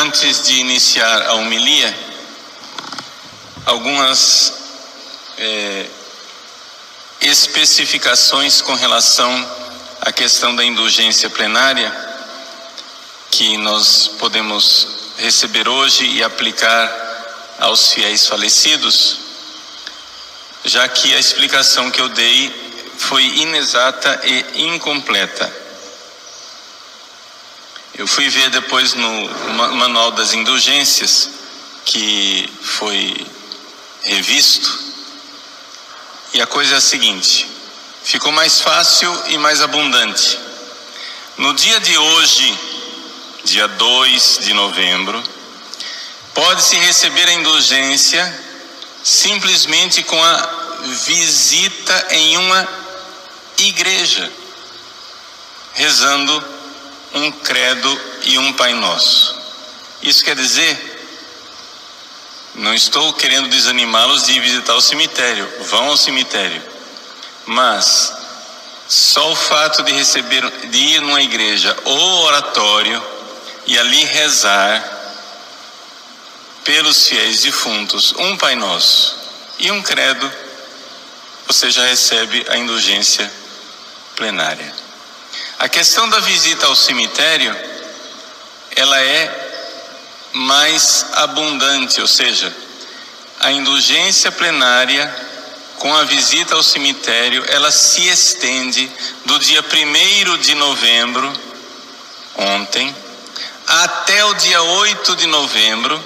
Antes de iniciar a homilia, algumas especificações com relação à questão da indulgência plenária, que nós podemos receber hoje e aplicar aos fiéis falecidos, já que a explicação que eu dei foi inexata e incompleta. Eu fui ver depois no Manual das Indulgências, que foi revisto, e a coisa é a seguinte: ficou mais fácil e mais abundante. No dia de hoje, dia 2 de novembro, pode-se receber a indulgência simplesmente com a visita em uma igreja, rezando um credo e um Pai Nosso. Isso quer dizer, não estou querendo desanimá-los de ir visitar o cemitério, vão ao cemitério, mas só o fato de ir numa igreja ou oratório e ali rezar pelos fiéis defuntos um Pai Nosso e um credo, você já recebe a indulgência plenária. A questão da visita ao cemitério, ela é mais abundante, ou seja, a indulgência plenária com a visita ao cemitério, ela se estende do dia 1º de novembro, ontem, até o dia 8 de novembro,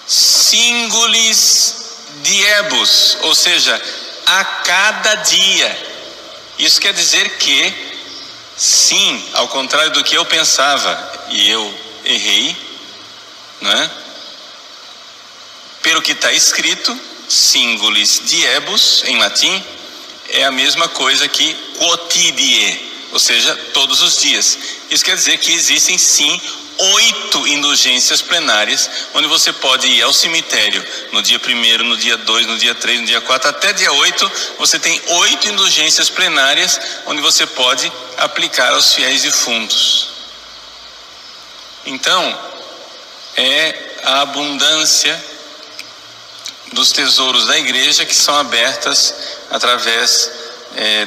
singulis diebus, ou seja, a cada dia. Isso quer dizer que, sim, ao contrário do que eu pensava, e eu errei, né? Pelo que está escrito, singulis diebus, em latim, é a mesma coisa que quotidie, ou seja, todos os dias. Isso quer dizer que existem, sim, 8 indulgências plenárias, onde você pode ir ao cemitério no dia 1º, no dia 2, no dia 3, no dia 4, até dia 8, você tem 8 indulgências plenárias, onde você pode aplicar aos fiéis defuntos. Então, é a abundância dos tesouros da igreja que são abertas através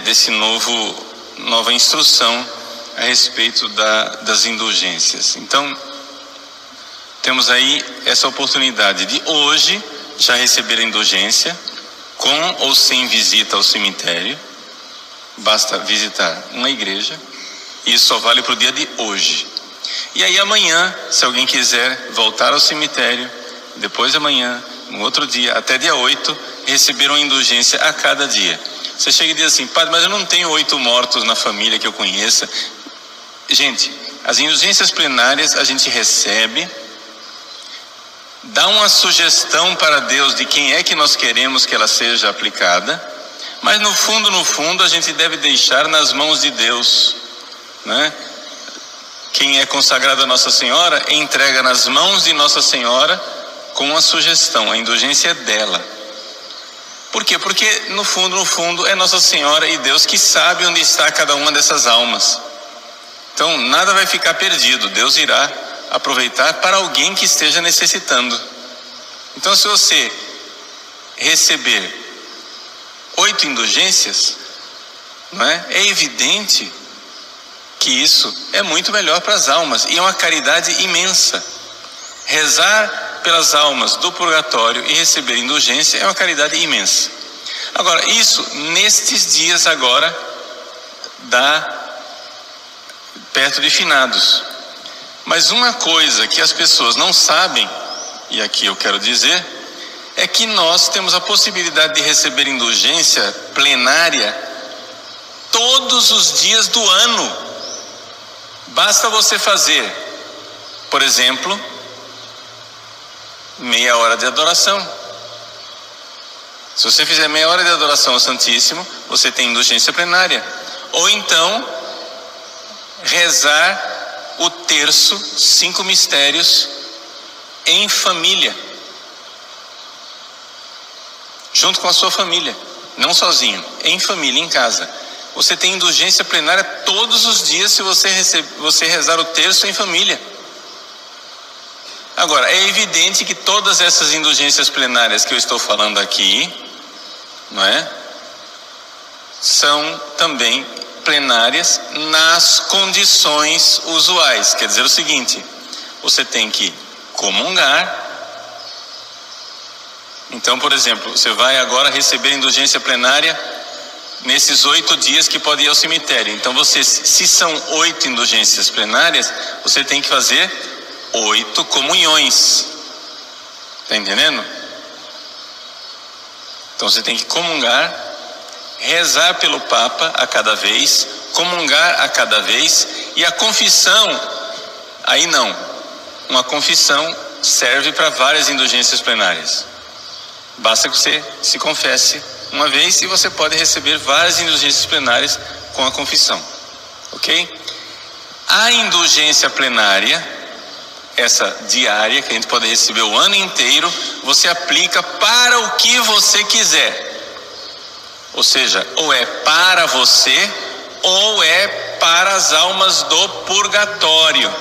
desse nova instrução a respeito das indulgências. Então, temos aí essa oportunidade de hoje já receber a indulgência, com ou sem visita ao cemitério. Basta visitar uma igreja, e isso só vale para o dia de hoje. E aí amanhã, se alguém quiser voltar ao cemitério, depois de amanhã, no outro dia, até dia 8, receber uma indulgência a cada dia. Você chega e diz assim: padre, mas eu não tenho 8 mortos na família que eu conheça. Gente, as indulgências plenárias a gente recebe, dá uma sugestão para Deus de quem é que nós queremos que ela seja aplicada, mas no fundo a gente deve deixar nas mãos de Deus, né? Quem é consagrado a Nossa Senhora entrega nas mãos de Nossa Senhora com uma sugestão, a indulgência é dela. Por quê? Porque no fundo é Nossa Senhora e Deus que sabe onde está cada uma dessas almas. Então nada vai ficar perdido, Deus irá aproveitar para alguém que esteja necessitando. Então, se você receber 8 indulgências, não é? É evidente que isso é muito melhor para as almas, e é uma caridade imensa. Rezar pelas almas do purgatório e receber indulgência é uma caridade imensa. Agora, isso nestes dias agora perto de finados. Mas uma coisa que as pessoas não sabem, e aqui eu quero dizer, é que nós temos a possibilidade de receber indulgência plenária todos os dias do ano. Basta você fazer, por exemplo, meia hora de adoração. Se você fizer meia hora de adoração ao Santíssimo, você tem indulgência plenária. Ou então rezar o terço, 5 mistérios em família, junto com a sua família, não sozinho, em família, em casa. Você tem indulgência plenária todos os dias se você rezar o terço em família. Agora, é evidente que todas essas indulgências plenárias que eu estou falando aqui, não é? São também plenárias nas condições usuais. Quer dizer o seguinte: você tem que comungar. Então, por exemplo, você vai agora receber indulgência plenária nesses 8 dias que pode ir ao cemitério. Então você, se são 8 indulgências plenárias, você tem que fazer 8 comunhões. Está entendendo? Então você tem que comungar, rezar pelo Papa a cada vez, comungar a cada vez, e a confissão, aí não. Uma confissão serve para várias indulgências plenárias. Basta que você se confesse uma vez e você pode receber várias indulgências plenárias com a confissão, ok? A indulgência plenária, essa diária, que a gente pode receber o ano inteiro, você aplica para o que você quiser. Ou seja, ou é para você, ou é para as almas do purgatório.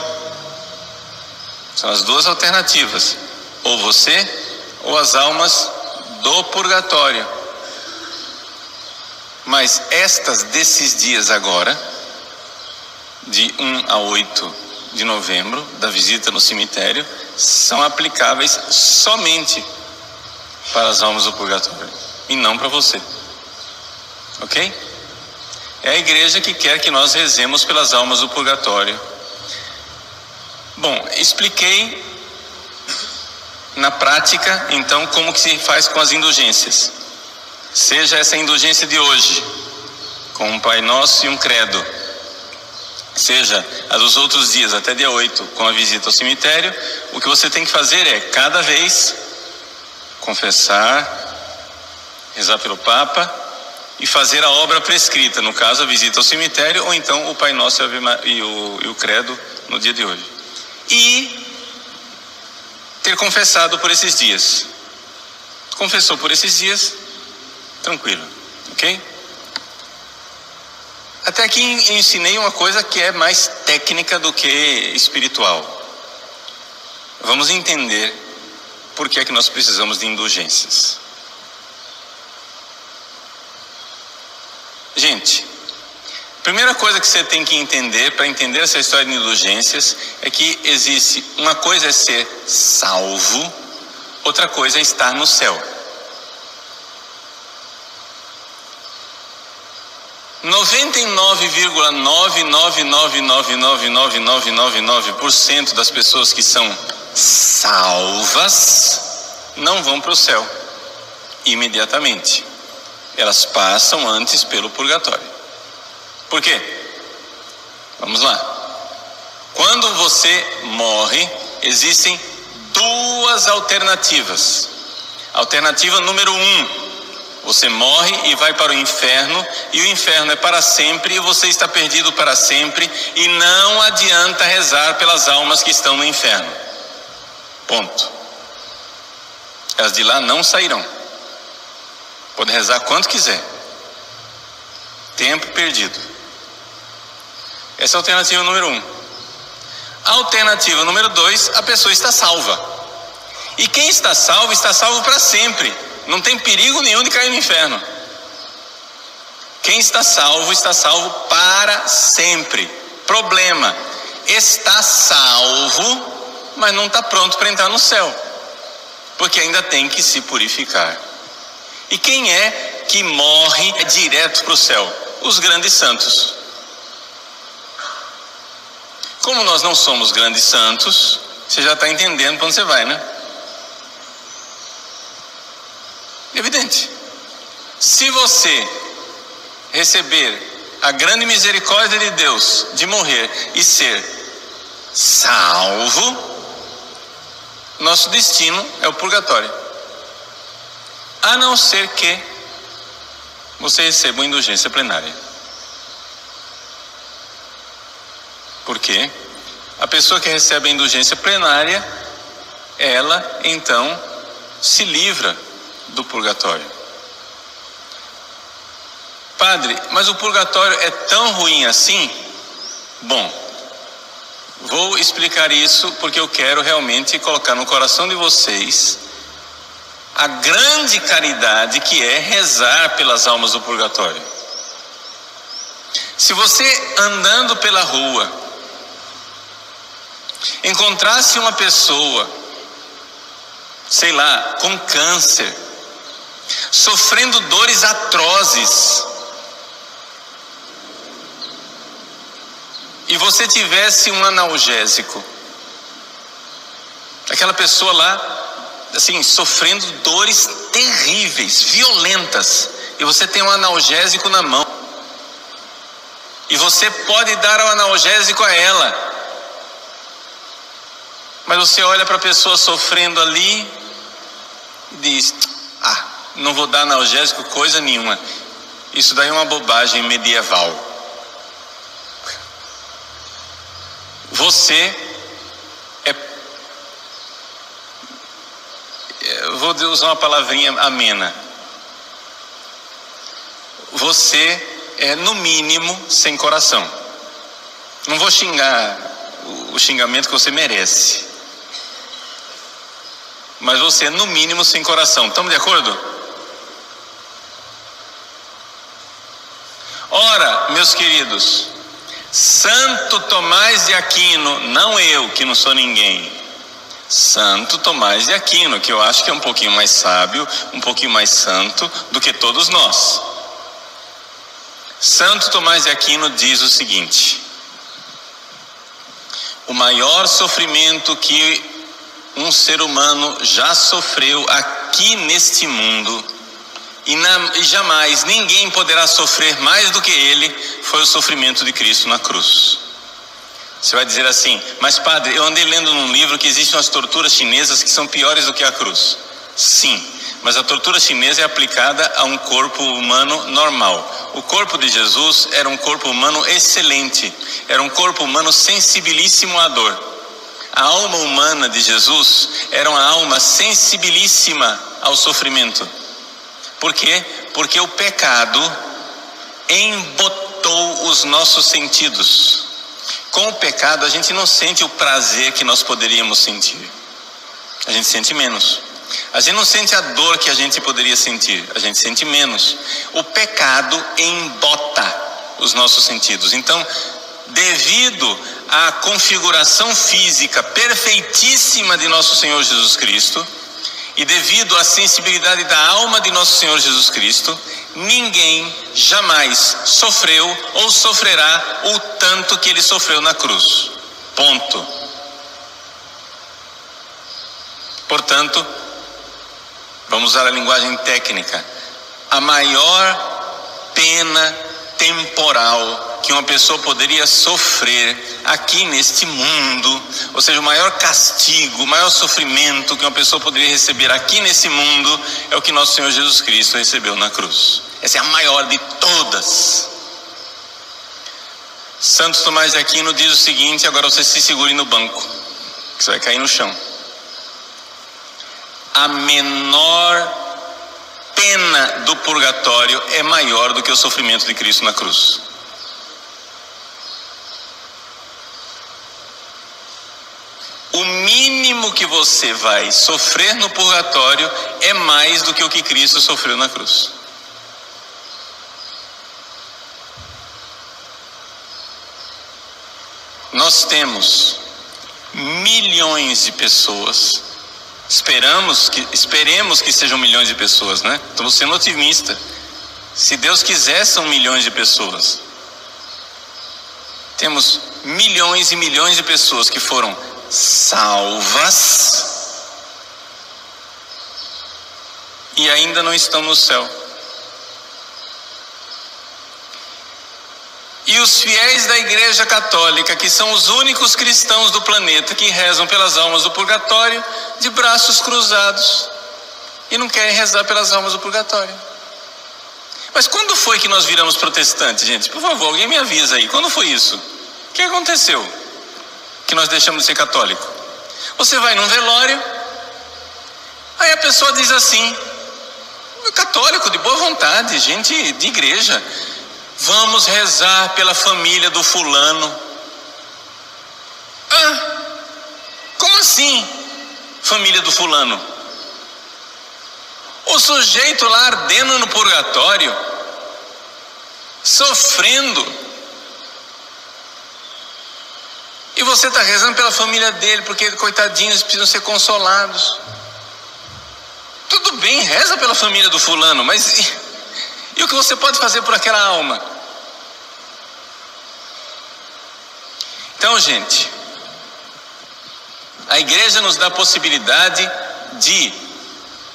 São as duas alternativas: ou você, ou as almas do purgatório. Mas desses dias agora, de 1 a 8 de novembro, da visita no cemitério, são aplicáveis somente para as almas do purgatório e não para você, ok? É a igreja que quer que nós rezemos pelas almas do purgatório. Bom, expliquei na prática, então, como que se faz com as indulgências. Seja essa indulgência de hoje, com um Pai Nosso e um Credo, seja a dos outros dias, até dia 8, com a visita ao cemitério, o que você tem que fazer é, cada vez, confessar, rezar pelo Papa e fazer a obra prescrita, no caso, a visita ao cemitério, ou então o Pai Nosso e o Credo no dia de hoje. E ter confessado por esses dias. Confessou por esses dias, tranquilo, ok? Até aqui ensinei uma coisa que é mais técnica do que espiritual. Vamos entender por que é que nós precisamos de indulgências. Gente, a primeira coisa que você tem que entender, para entender essa história de indulgências, é que existe, uma coisa é ser salvo, outra coisa é estar no céu. 99,9999999% das pessoas que são salvas não vão para o céu imediatamente. Elas passam antes pelo purgatório. Por quê? Vamos lá. Quando você morre, existem 2 alternativas. Alternativa número 1. Você morre e vai para o inferno, e o inferno é para sempre, e você está perdido para sempre, e não adianta rezar pelas almas que estão no inferno. Ponto. Elas de lá não sairão. Pode rezar quanto quiser. Tempo perdido. Essa é a alternativa número 1. A alternativa número 2, a pessoa está salva. E quem está salvo para sempre. Não tem perigo nenhum de cair no inferno. Quem está salvo para sempre. Problema: está salvo, mas não está pronto para entrar no céu, porque ainda tem que se purificar. E quem é que morre direto para o céu? Os grandes santos. Como nós não somos grandes santos, você já está entendendo para onde você vai, né? Evidente. Se você receber a grande misericórdia de Deus de morrer e ser salvo, nosso destino é o purgatório. A não ser que você receba uma indulgência plenária. Por quê? A pessoa que recebe a indulgência plenária, ela então se livra do purgatório. Padre, mas o purgatório é tão ruim assim? Bom, Vou explicar isso porque eu quero realmente colocar no coração de vocês a grande caridade que é rezar pelas almas do purgatório. Se você, andando pela rua, encontrasse uma pessoa, sei lá, com câncer, sofrendo dores atrozes, e você tivesse um analgésico, aquela pessoa lá, assim, sofrendo dores terríveis, violentas, e você tem um analgésico na mão, e você pode dar o analgésico a ela, mas você olha para a pessoa sofrendo ali e diz: não vou dar analgésico coisa nenhuma. Isso daí é uma bobagem medieval. Você vou usar uma palavrinha amena. Você é, no mínimo, sem coração. Não vou xingar o xingamento que você merece, mas você é, no mínimo, sem coração. Estamos de acordo? Ora, meus queridos, Santo Tomás de Aquino, não eu, que não sou ninguém, Santo Tomás de Aquino, que eu acho que é um pouquinho mais sábio, um pouquinho mais santo do que todos nós. Santo Tomás de Aquino diz o seguinte: o maior sofrimento que um ser humano já sofreu aqui neste mundo, e jamais ninguém poderá sofrer mais do que ele, foi o sofrimento de Cristo na cruz. Você vai dizer assim: mas padre, eu andei lendo num livro que existem umas torturas chinesas que são piores do que a cruz. Sim, mas a tortura chinesa é aplicada a um corpo humano normal. O corpo de Jesus era um corpo humano excelente, era um corpo humano sensibilíssimo à dor. A alma humana de Jesus era uma alma sensibilíssima ao sofrimento. Por quê? Porque o pecado embotou os nossos sentidos. Com o pecado a gente não sente o prazer que nós poderíamos sentir. A gente sente menos. A gente não sente a dor que a gente poderia sentir. A gente sente menos. O pecado embota os nossos sentidos. Então, devido à configuração física perfeitíssima de nosso Senhor Jesus Cristo, e devido à sensibilidade da alma de nosso Senhor Jesus Cristo, ninguém jamais sofreu ou sofrerá o tanto que ele sofreu na cruz. Ponto. Portanto, vamos usar a linguagem técnica, a maior pena temporal que uma pessoa poderia sofrer aqui neste mundo, ou seja, o maior castigo, o maior sofrimento que uma pessoa poderia receber aqui nesse mundo, é o que nosso Senhor Jesus Cristo recebeu na cruz. Essa é a maior de todas. Santo Tomás de Aquino diz o seguinte: agora você se segure no banco, que você vai cair no chão. A menor pena do purgatório é maior do que o sofrimento de Cristo na cruz. O mínimo que você vai sofrer no purgatório é mais do que o que Cristo sofreu na cruz. Nós temos milhões de pessoas, esperemos que sejam milhões de pessoas, né? Estamos sendo otimistas. Se Deus quiser, são milhões de pessoas. Temos milhões e milhões de pessoas que foram salvas e ainda não estão no céu. E os fiéis da Igreja Católica, que são os únicos cristãos do planeta que rezam pelas almas do purgatório, de braços cruzados, e não querem rezar pelas almas do purgatório. Mas quando foi que nós viramos protestantes, gente? Por favor, alguém me avisa aí, quando foi isso? O que aconteceu que nós deixamos de ser católico? Você vai num velório, aí a pessoa diz assim: católico de boa vontade, gente de igreja, vamos rezar pela família do fulano. assim, família do fulano? O sujeito lá ardendo no purgatório, sofrendo, e você está rezando pela família dele, porque coitadinhos precisam ser consolados. Tudo bem, reza pela família do fulano, mas e o que você pode fazer por aquela alma? Então, gente, a igreja nos dá a possibilidade de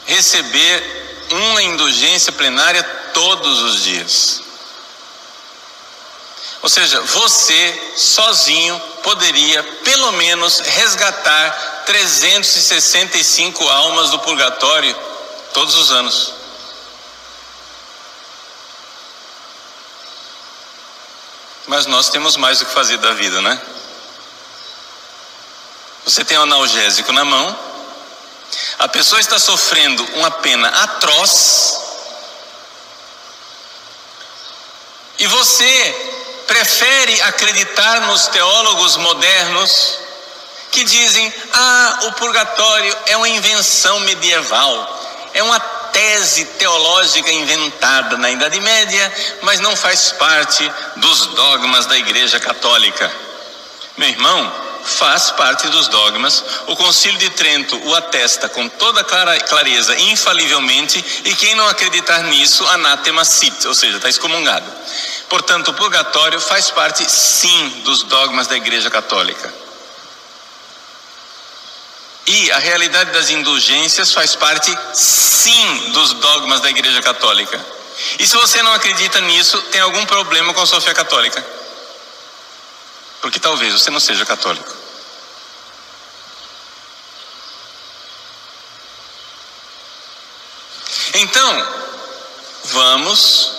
receber uma indulgência plenária todos os dias. Ou seja, você sozinho poderia pelo menos resgatar 365 almas do purgatório todos os anos. Mas nós temos mais o que fazer da vida, né? Você tem um analgésico na mão, a pessoa está sofrendo uma pena atroz, e você prefere acreditar nos teólogos modernos que dizem: o purgatório é uma invenção medieval, é uma tese teológica inventada na Idade Média, mas não faz parte dos dogmas da Igreja Católica. Meu irmão, faz parte dos dogmas. O Concílio de Trento o atesta com toda clareza, infalivelmente, e quem não acreditar nisso, anátema sit, ou seja, está excomungado. Portanto, o purgatório faz parte, sim, dos dogmas da Igreja Católica. E a realidade das indulgências faz parte, sim, dos dogmas da Igreja Católica. E se você não acredita nisso, tem algum problema com a sua fé católica. Porque talvez você não seja católico. Então, vamos,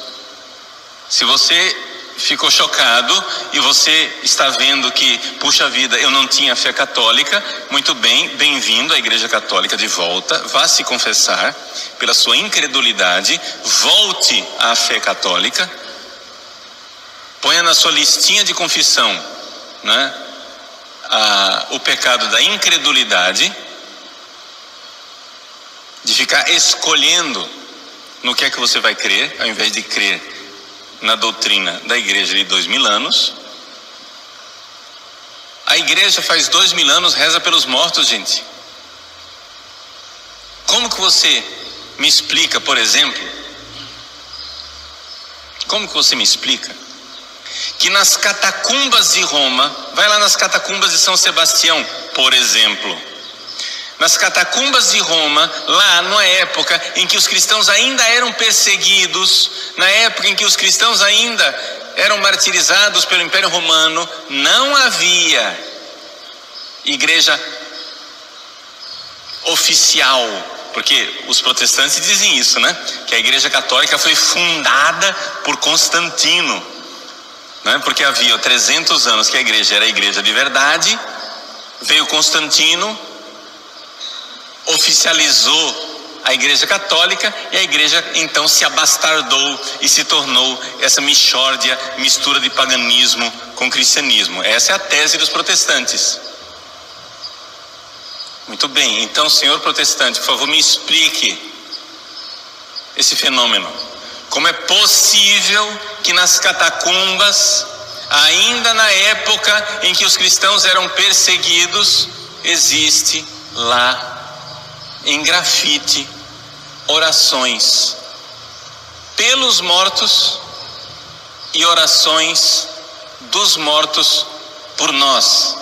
se você ficou chocado e você está vendo que, puxa vida, eu não tinha fé católica, muito bem, bem-vindo à Igreja Católica de volta, vá se confessar pela sua incredulidade, volte à fé católica, ponha na sua listinha de confissão, né, o pecado da incredulidade, de ficar escolhendo no que é que você vai crer, ao invés de crer na doutrina da igreja de 2000 anos. A igreja faz 2000 anos reza pelos mortos, gente. Como que você me explica, por exemplo, que nas catacumbas de Roma, vai lá nas catacumbas de São Sebastião, por exemplo, nas catacumbas de Roma, lá na época em que os cristãos ainda eram perseguidos, na época em que os cristãos ainda eram martirizados pelo Império Romano, não havia igreja oficial, porque os protestantes dizem isso, né? Que a Igreja Católica foi fundada por Constantino, né? Porque havia 300 anos que a igreja era a igreja de verdade, veio Constantino, oficializou a Igreja Católica, e a igreja então se abastardou e se tornou essa mistura de paganismo com cristianismo. Essa é a tese dos protestantes. Muito bem, então, senhor protestante, por favor, me explique esse fenômeno. Como é possível que nas catacumbas, ainda na época em que os cristãos eram perseguidos, existe lá em grafite orações pelos mortos e orações dos mortos por nós?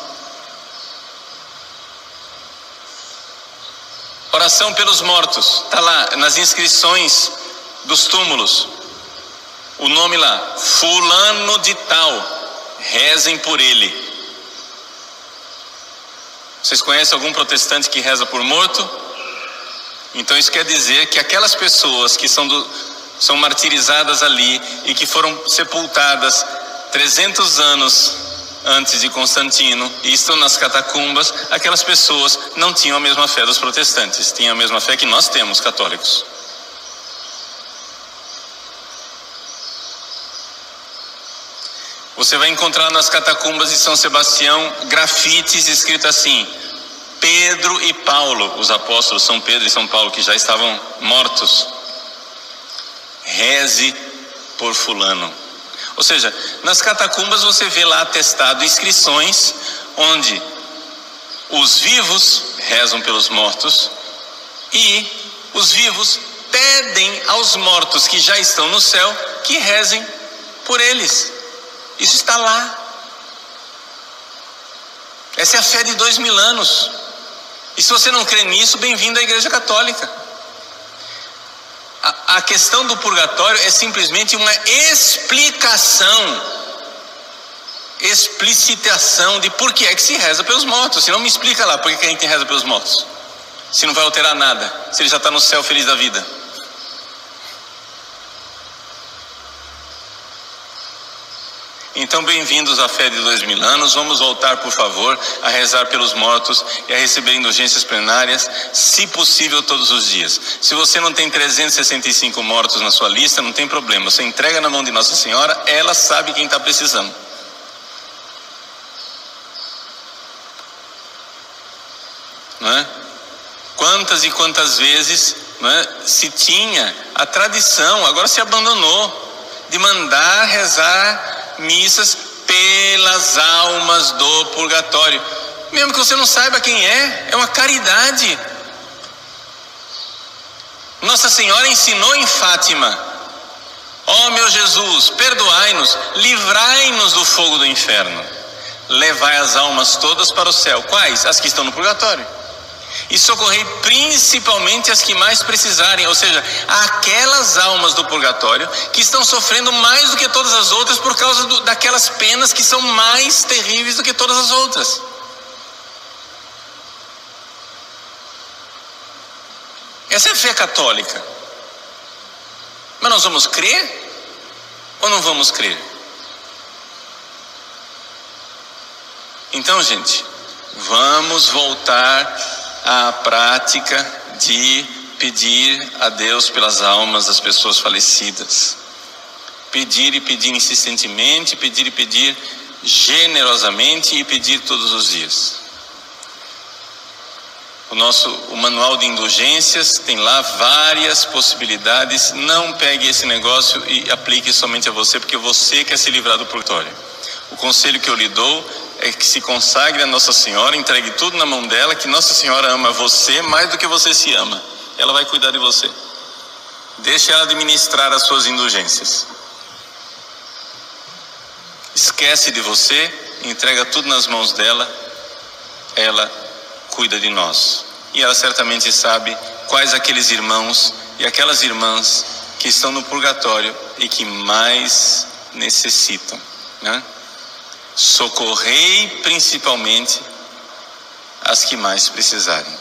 Oração pelos mortos, está lá nas inscrições dos túmulos, o nome lá, fulano de tal, rezem por ele. Vocês conhecem algum protestante que reza por morto? Então isso quer dizer que aquelas pessoas que são martirizadas ali e que foram sepultadas 300 anos antes de Constantino e estão nas catacumbas, aquelas pessoas não tinham a mesma fé dos protestantes, tinham a mesma fé que nós temos, católicos. Você vai encontrar nas catacumbas de São Sebastião grafites escritos assim: Pedro e Paulo, os apóstolos São Pedro e São Paulo, que já estavam mortos. Reze por fulano. Ou seja, nas catacumbas você vê lá atestado inscrições onde os vivos rezam pelos mortos e os vivos pedem aos mortos que já estão no céu que rezem por eles. Isso está lá. Essa é a fé de 2000 anos. E se você não crê nisso, bem-vindo à Igreja Católica. A questão do purgatório é simplesmente uma explicitação de por que é que se reza pelos mortos. Se não, me explica lá por que a gente reza pelos mortos, se não vai alterar nada, se ele já está no céu feliz da vida. Então, bem-vindos à fé de 2000 anos. Vamos voltar, por favor, a rezar pelos mortos e a receber indulgências plenárias, se possível, todos os dias. Se você não tem 365 mortos na sua lista, não tem problema. Você entrega na mão de Nossa Senhora, ela sabe quem está precisando. Não é? Quantas e quantas vezes, não é, se tinha a tradição, agora se abandonou, de mandar rezar missas pelas almas do purgatório, mesmo que você não saiba quem é uma caridade. Nossa Senhora ensinou em Fátima: ó meu Jesus, perdoai-nos, livrai-nos do fogo do inferno, levai as almas todas para o céu. Quais? As que estão no purgatório. E socorrei principalmente as que mais precisarem, ou seja, aquelas almas do purgatório que estão sofrendo mais do que todas as outras por causa daquelas penas que são mais terríveis do que todas as outras. Essa é a fé católica. Mas nós vamos crer ou não vamos crer? Então, gente, vamos voltar à prática de pedir a Deus pelas almas das pessoas falecidas. Pedir e pedir insistentemente, pedir e pedir generosamente e pedir todos os dias. O manual de indulgências tem lá várias possibilidades. Não pegue esse negócio e aplique somente a você, porque você quer se livrar do purgatório. O conselho que eu lhe dou é que se consagre a Nossa Senhora, entregue tudo na mão dela, que Nossa Senhora ama você mais do que você se ama. Ela vai cuidar de você. Deixe ela administrar as suas indulgências. Esquece de você, entrega tudo nas mãos dela, ela cuida de nós. E ela certamente sabe quais aqueles irmãos e aquelas irmãs que estão no purgatório e que mais necessitam, né? Socorrei principalmente as que mais precisarem.